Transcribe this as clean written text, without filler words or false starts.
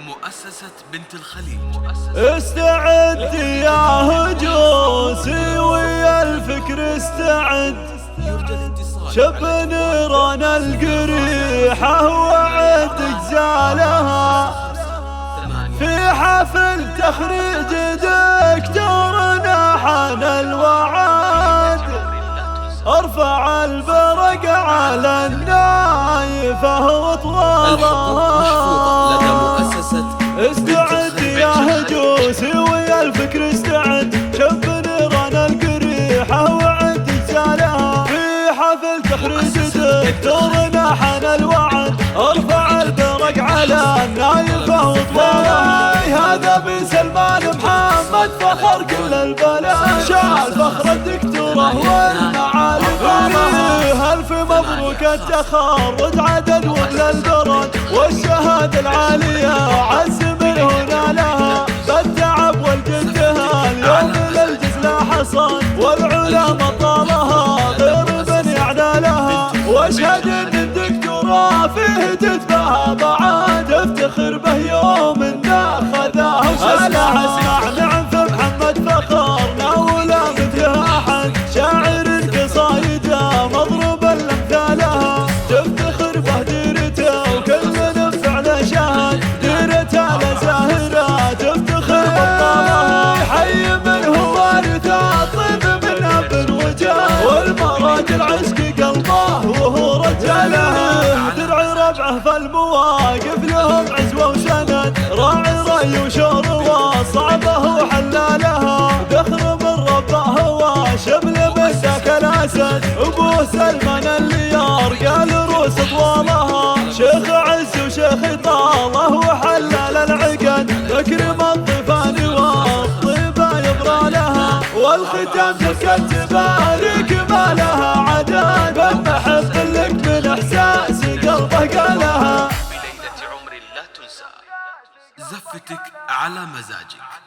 مؤسسة بنت الخليج. استعد يا هجوسي ويا الفكر استعد، شب نيران القريحة وعد اجزالها، في حفل تخريج دكتورنا حان الوعد، ارفع البرق على النايفة وطوالها. استعد يا هجوسي ويا الفكر استعد، شب نيران القريحة وعد اجزالها، في حفل تخريج دكتورنا حان الوعد، ارفع البرق على النايفة وطوالها. هذا بن سلمان محمد فخر كل البلد، شال فخر الدكتورة والمعالم، ألف مبروك التخرج عدد وابن البرد، والشهادة العالية عز من هنا لها، بالتعب والجدها اليوم للجزلة حصن، والعلماء طالها غير من يعنى لها، واشهد ان الدكتوراه فيه تتباهى بعد، افتخر به يوم انه خذاه وشالها. اسمع نعم في محمد فخرنا ولا مثلها احد، شاعر قصايده مضروب الامثالها، تفتخر به ديرته وكل من فعله شهد، ديرته لزاهره تفتخر بطالها، حي من هو وارثه طيب من اب وجاه، والمراد العشق قلبه وهو رجاله، درع ربعه فالمواقف لهم عزوه وسند، راعي ري وشروه صعبه وحلالها، ذخر من ربه هو شبل مسك الاسد، ابوه سلمان اللي يرقى الروس طوالها، شيخ عز وشيخ طاله وحلال العقد، تكرم الضيفان والطيبه يبرى لها، والختام تسكت تبارك ما لها عدد، فالمحب لك من احساس قلبه قالها. بليلة عمر لا تنسى، زفتك على مزاجك.